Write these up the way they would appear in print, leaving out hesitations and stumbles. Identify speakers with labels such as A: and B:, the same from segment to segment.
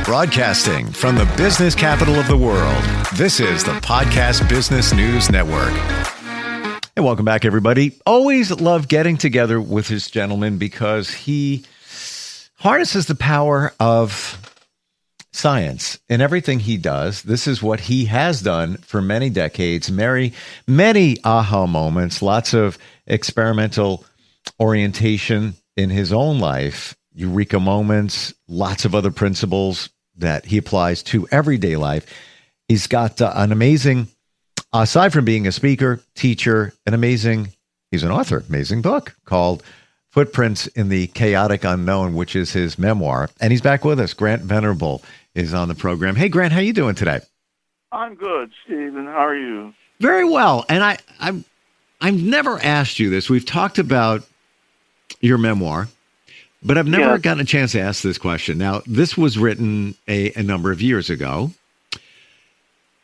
A: Broadcasting from the business capital of the world, this is the Podcast Business News Network. Hey, welcome back, everybody. Always love getting together with this gentleman because he harnesses the power of science in everything he does. This is what he has done for many decades. Many aha moments, lots of experimental orientation in his own life, eureka moments, lots of other principles that he applies to everyday life. He's got an amazing, aside from being a speaker, teacher, he's an author, amazing book called Footprints in the Chaotic Unknown, which is his memoir. And he's back with us. Grant Venerable is on the program. Hey, Grant, how you doing today?
B: I'm good, Stephen. How are you?
A: Very well. And I've never asked you this. We've talked about your memoir, but I've never gotten a chance to ask this question. Now, this was written a number of years ago.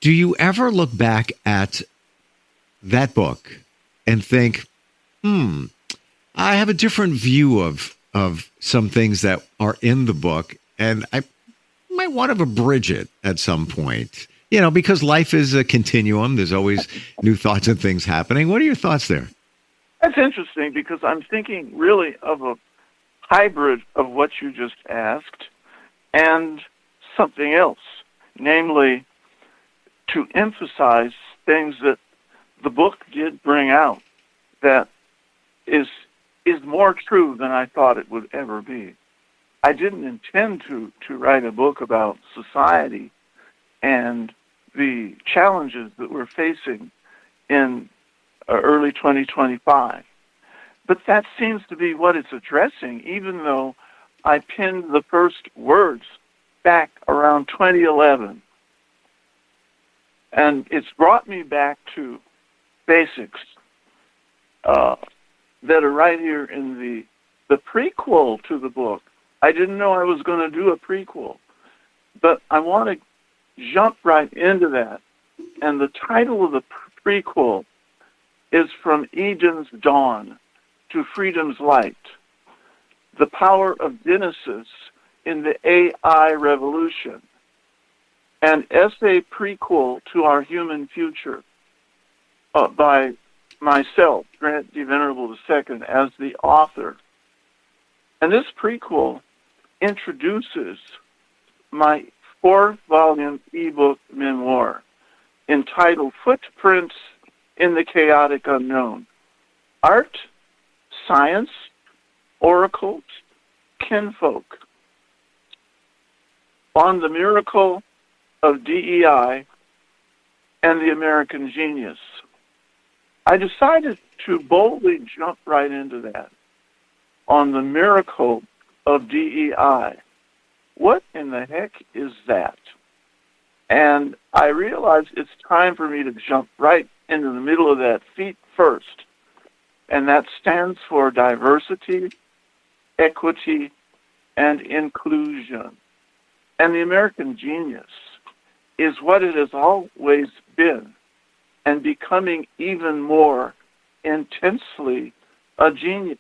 A: Do you ever look back at that book and think, I have a different view of some things that are in the book, and I might want to abridge it at some point, because life is a continuum. There's always new thoughts and things happening. What are your thoughts there?
B: That's interesting because I'm thinking really of a hybrid of what you just asked and something else, namely to emphasize things that the book did bring out that is more true than I thought it would ever be. I didn't intend to write a book about society and the challenges that we're facing in early 2025. But that seems to be what it's addressing, even though I pinned the first words back around 2011. And it's brought me back to basics that are right here in the prequel to the book. I didn't know I was going to do a prequel, but I want to jump right into that. And the title of the prequel is From Eden's Dawn to Freedom's Light, the Power of Genesis in the AI Revolution, an essay prequel to Our Human Future by myself, Grant D. Venerable II, as the author. And this prequel introduces my 4-volume ebook memoir entitled Footprints in the Chaotic Unknown: Art, Science, Oracles, Kinfolk, on the Miracle of DEI and the American Genius. I decided to boldly jump right into that. On the miracle of DEI. What in the heck is that? And I realized it's time for me to jump right into the middle of that feet first. And that stands for diversity, equity, and inclusion. And the American genius is what it has always been, and becoming even more intensely a genius.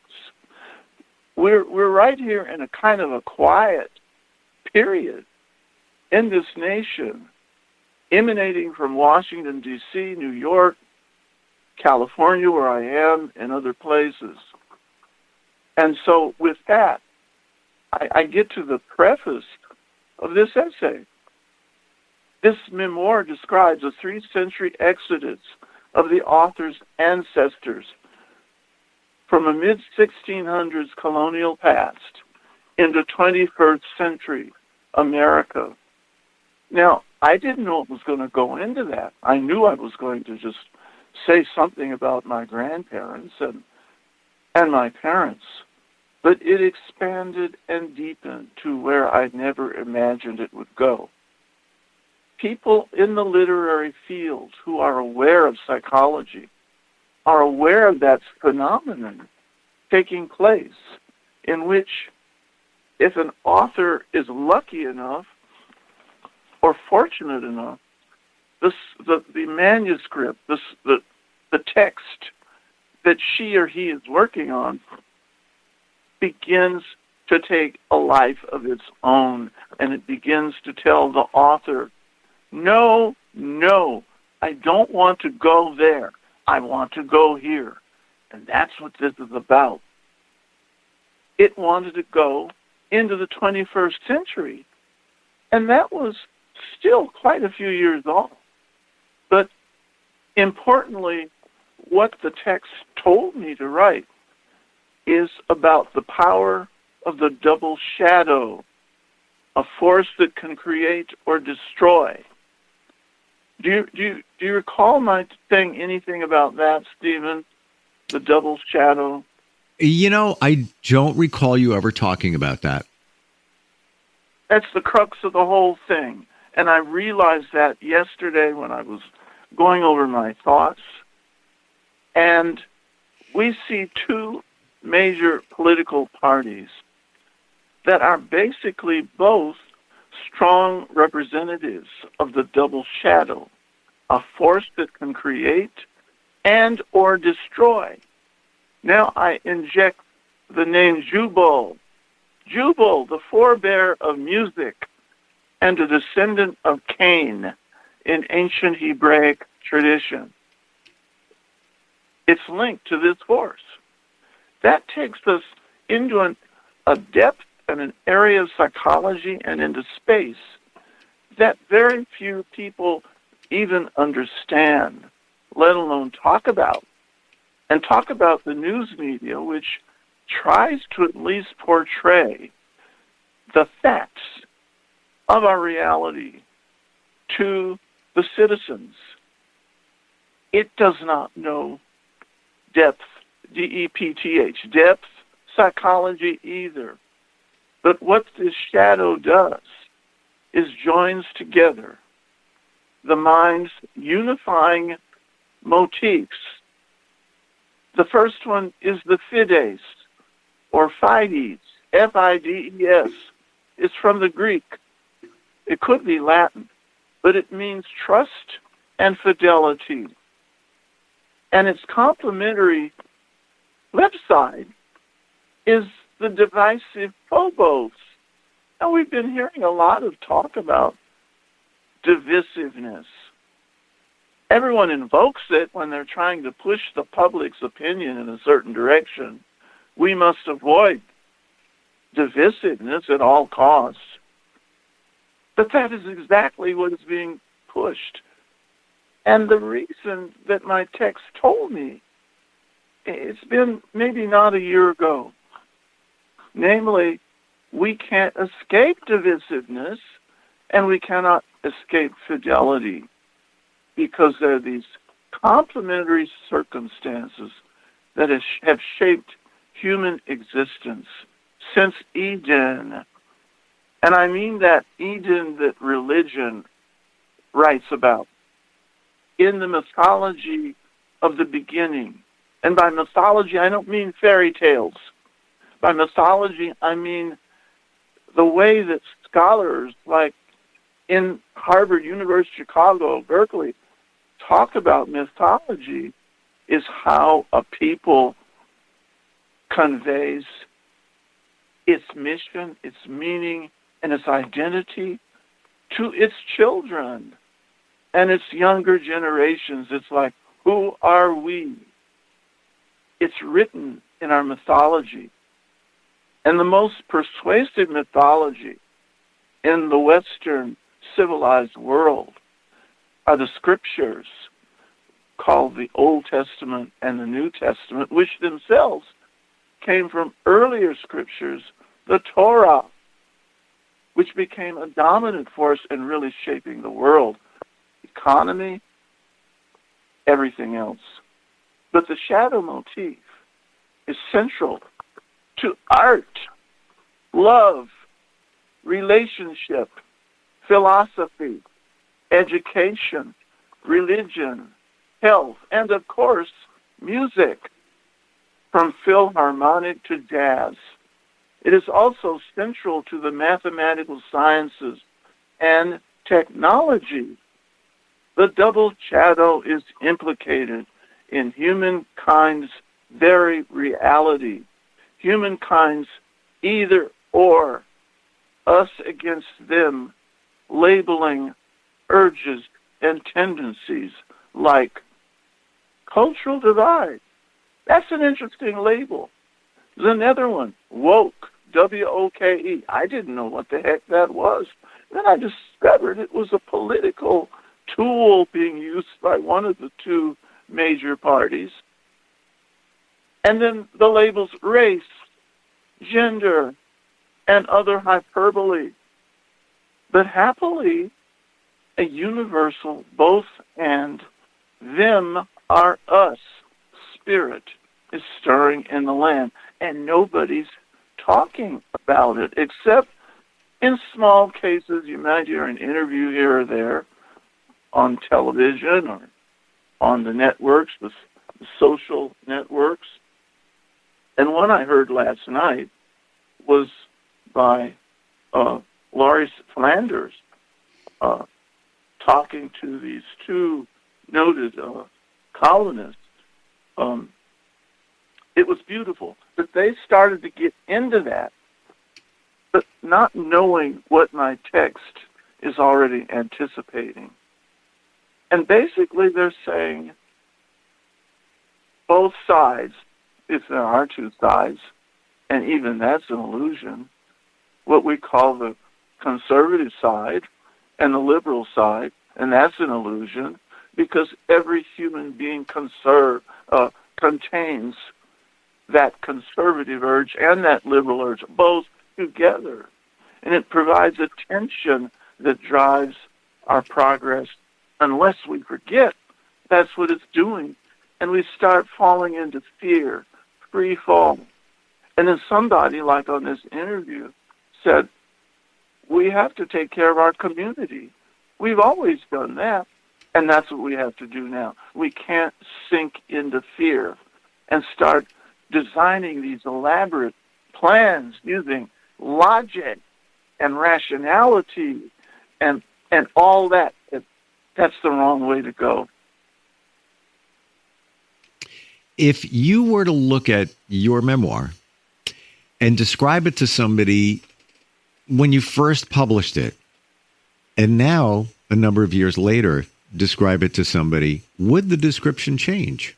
B: We're right here in a kind of a quiet period in this nation, emanating from Washington, D.C., New York, California, where I am, and other places. And so with that, I get to the preface of this essay. This memoir describes a 3-century exodus of the author's ancestors from a mid-1600s colonial past into 21st century America. Now, I didn't know it was going to go into that. I knew I was going to just say something about my grandparents and my parents, but it expanded and deepened to where I never imagined it would go. People in the literary field who are aware of psychology are aware of that phenomenon taking place, in which if an author is lucky enough or fortunate enough, the manuscript, the text that she or he is working on begins to take a life of its own, and it begins to tell the author, no, I don't want to go there. I want to go here. And that's what this is about. It wanted to go into the 21st century, and that was still quite a few years off. But importantly, what the text told me to write is about the power of the double shadow, a force that can create or destroy. Do you recall my saying anything about that, Stephen? The double shadow?
A: I don't recall you ever talking about that.
B: That's the crux of the whole thing. And I realized that yesterday when I was going over my thoughts. And we see two major political parties that are basically both strong representatives of the double shadow, a force that can create and or destroy. Now I inject the name Jubal. Jubal, the forebear of music and a descendant of Cain in ancient Hebraic tradition. It's linked to this force. That takes us into a depth and an area of psychology and into space that very few people even understand, let alone talk about. And talk about the news media, which tries to at least portray the facts of our reality to the citizens. It does not know depth, D-E-P-T-H, depth psychology either. But what this shadow does is joins together the mind's unifying motifs. The first one is the fides, or fides, F-I-D-E-S. It's from the Greek. It could be Latin, but it means trust and fidelity. And its complementary left side is the divisive phobos. Now, we've been hearing a lot of talk about divisiveness. Everyone invokes it when they're trying to push the public's opinion in a certain direction. We must avoid divisiveness at all costs. But that is exactly what is being pushed. And the reason that my text told me, it's been maybe not a year ago. Namely, we can't escape divisiveness and we cannot escape fidelity because there are these complementary circumstances that have shaped human existence since Eden. And I mean that Eden that religion writes about. In the mythology of the beginning. And by mythology, I don't mean fairy tales. By mythology, I mean the way that scholars like in Harvard, University of Chicago, Berkeley, talk about mythology is how a people conveys its mission, its meaning, and its identity to its children and its younger generations. It's like, who are we? It's written in our mythology. And the most persuasive mythology in the Western civilized world are the scriptures called the Old Testament and the New Testament, which themselves came from earlier scriptures, the Torah, which became a dominant force in really shaping the world, economy, everything else. But the shadow motif is central to art, love, relationship, philosophy, education, religion, health, and of course, music, from philharmonic to jazz. It is also central to the mathematical sciences and technology. The double shadow is implicated in humankind's very reality. Humankind's either or us against them, labeling urges and tendencies like cultural divide. That's an interesting label. There's another one, woke, W-O-K-E. I didn't know what the heck that was. Then I discovered it was a political tool being used by one of the two major parties. And then the labels race, gender, and other hyperbole. But happily, a universal both and them are us spirit is stirring in the land. And nobody's talking about it, except in small cases. You might hear an interview here or there on television or on the networks, the social networks. And one I heard last night was by Laurie Flanders talking to these two noted colonists. It was beautiful. But they started to get into that, but not knowing what my text is already anticipating. And basically they're saying both sides, if there are two sides, and even that's an illusion, what we call the conservative side and the liberal side, and that's an illusion because every human being contains that conservative urge and that liberal urge, both together. And it provides a tension that drives our progress unless we forget that's what it's doing. And we start falling into fear, free fall. And then somebody, like on this interview, said, we have to take care of our community. We've always done that, and that's what we have to do now. We can't sink into fear and start designing these elaborate plans using logic and rationality and all that. That's the wrong way to go.
A: If you were to look at your memoir and describe it to somebody when you first published it, and now, a number of years later, describe it to somebody, would the description change?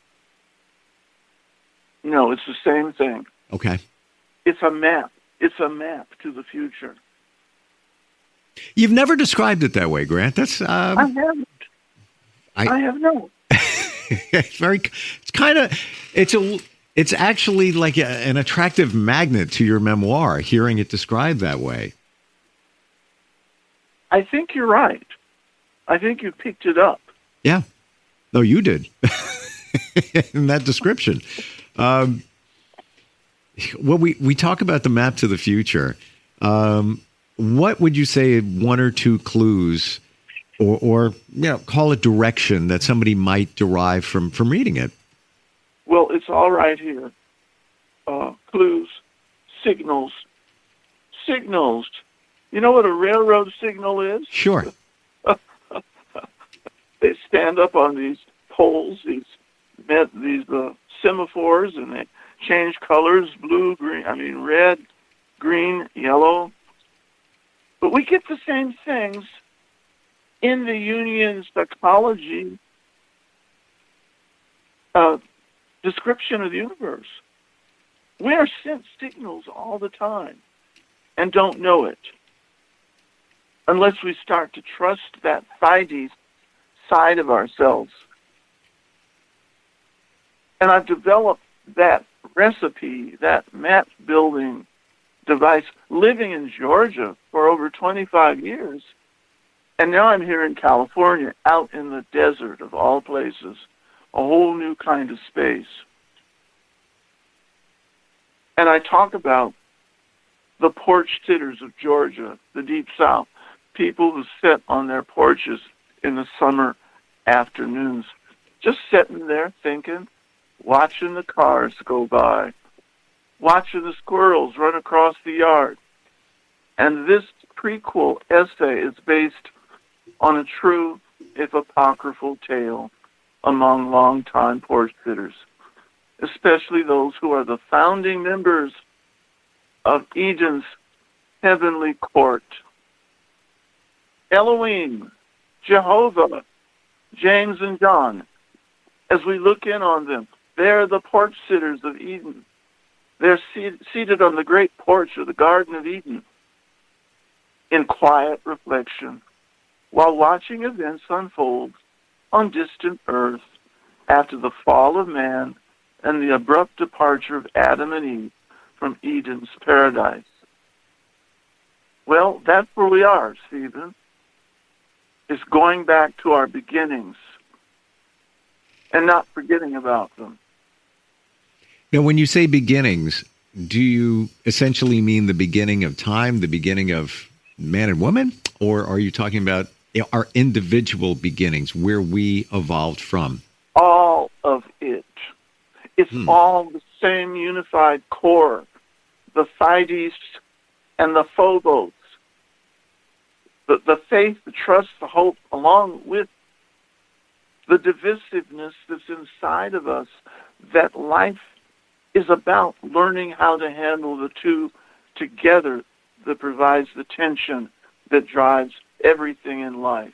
B: No, it's the same thing.
A: Okay.
B: It's a map. It's a map to the future.
A: You've never described it that way, Grant. That's
B: I haven't. I have not.
A: It's actually like an attractive magnet to your memoir, hearing it described that way.
B: I think you're right. I think you picked it up.
A: Yeah. No, you did. In that description. Well, we talk about the map to the future. What would you say one or two clues or call it direction that somebody might derive from reading it?
B: Well, it's all right here. Clues, signals. Signals. You know what a railroad signal is?
A: Sure.
B: They stand up on these poles, these semaphores, and they change colors, blue, green, red, green, yellow. But we get the same things in the Jungian psychology description of the universe. We are sent signals all the time and don't know it unless we start to trust that side of ourselves. And I've developed that recipe, that map building device, living in Georgia for over 25 years. And now I'm here in California, out in the desert of all places, a whole new kind of space. And I talk about the porch sitters of Georgia, the Deep South, people who sit on their porches in the summer afternoons, just sitting there thinking, watching the cars go by, watching the squirrels run across the yard. And this prequel essay is based on a true, if apocryphal, tale among longtime porch sitters, especially those who are the founding members of Eden's heavenly court. Elohim, Jehovah, James and John, as we look in on them, they're the porch sitters of Eden. They're seated on the great porch of the Garden of Eden in quiet reflection while watching events unfold on distant earth after the fall of man and the abrupt departure of Adam and Eve from Eden's paradise. Well, that's where we are, Stephen. It's going back to our beginnings and not forgetting about them.
A: Now, when you say beginnings, do you essentially mean the beginning of time, the beginning of man and woman, or are you talking about our individual beginnings, where we evolved from?
B: All of it. It's all the same unified core, the Fides and the Phobos, the faith, the trust, the hope, along with the divisiveness that's inside of us, that life is about learning how to handle the two together, that provides the tension that drives everything in life.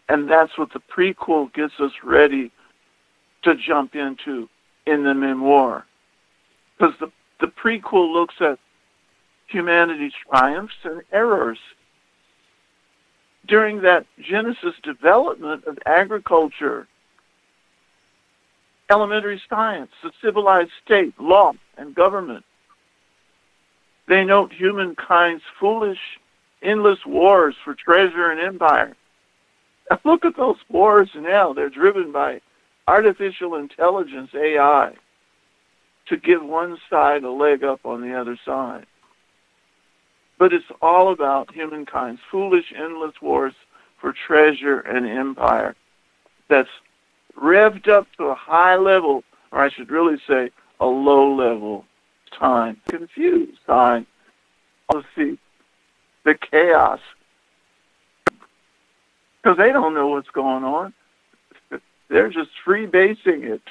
B: And that's what the prequel gets us ready to jump into in the memoir. Because the prequel looks at humanity's triumphs and errors. During that Genesis development of agriculture, elementary science, the civilized state, law, and government, they note humankind's foolish, endless wars for treasure and empire. Now look at those wars now. They're driven by artificial intelligence, AI, to give one side a leg up on the other side. But it's all about humankind's foolish, endless wars for treasure and empire that's revved up to a high level, or I should really say a low level time. Confused time. See the chaos. Because they don't know what's going on. They're just freebasing it.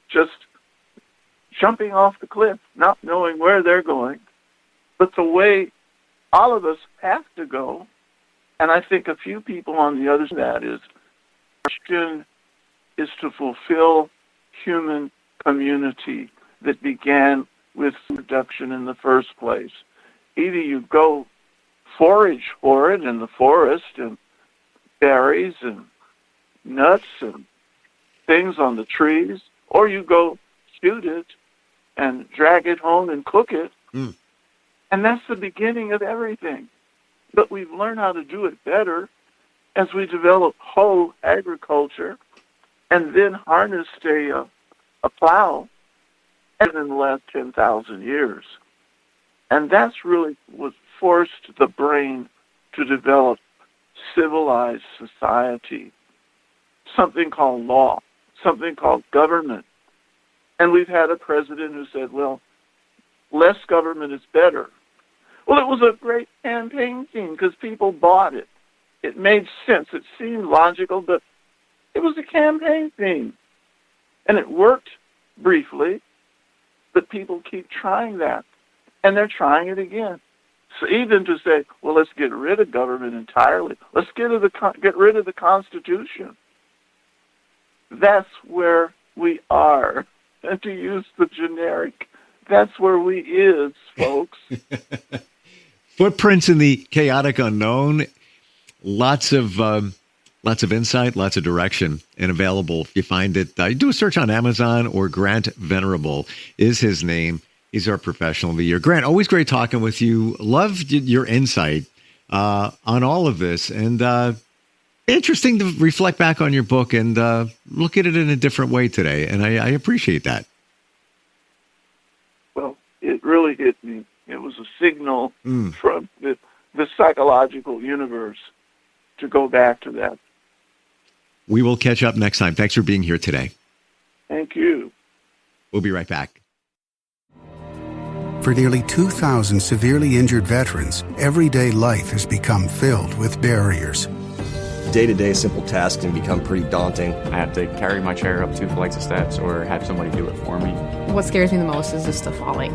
B: Just jumping off the cliff, not knowing where they're going. But the way all of us have to go, and I think a few people on the other side is, Christian is to fulfill human community that began with production in the first place. Either you go forage for it in the forest and berries and nuts and things on the trees, or you go shoot it and drag it home and cook it. And that's the beginning of everything. But we've learned how to do it better as we develop whole agriculture and then harnessed a plow in the last 10,000 years. And that's really what forced the brain to develop civilized society, something called law, something called government. And we've had a president who said, well, less government is better. Well, it was a great campaign theme because people bought it. It made sense. It seemed logical, but it was a campaign theme. And it worked briefly, but people keep trying that. And they're trying it again. So even to say, well, let's get rid of government entirely. Let's get rid of the Constitution. That's where we are. And to use the generic, that's where we is, folks.
A: Footprints in the chaotic unknown. Lots of insight, lots of direction, and available if you find it. Do a search on Amazon, or Grant Venerable is his name. He's our professional of the year. Grant, always great talking with you. Loved your insight on all of this, and interesting to reflect back on your book and look at it in a different way today. And I appreciate that.
B: Well, it really hit me. It was a signal from the psychological universe to go back to that.
A: We will catch up next time. Thanks for being here today.
B: Thank you.
A: We'll be right back.
C: For nearly 2,000 severely injured veterans, everyday life has become filled with barriers.
D: Day-to-day simple tasks can become pretty daunting.
E: I have to carry my chair up 2 flights of steps or have somebody do it for me.
F: What scares me the most is just the falling.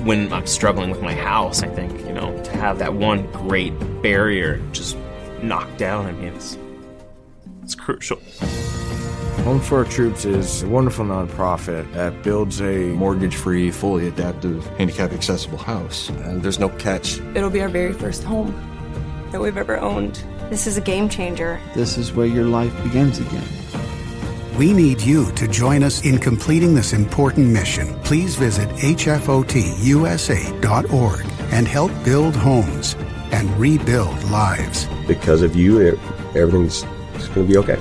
E: when I'm struggling with my house, I think, to have that one great barrier just knocked down, I mean, it's crucial.
F: Home for Our Troops is a wonderful nonprofit that builds a
G: mortgage-free, fully adaptive, handicap-accessible house.
D: And there's no catch.
H: It'll be our very first home that we've ever owned.
I: This is a game changer.
J: This is where your life begins again.
C: We need you to join us in completing this important mission. Please visit hfotusa.org and help build homes and rebuild lives.
D: Because of you, everything's going to be okay.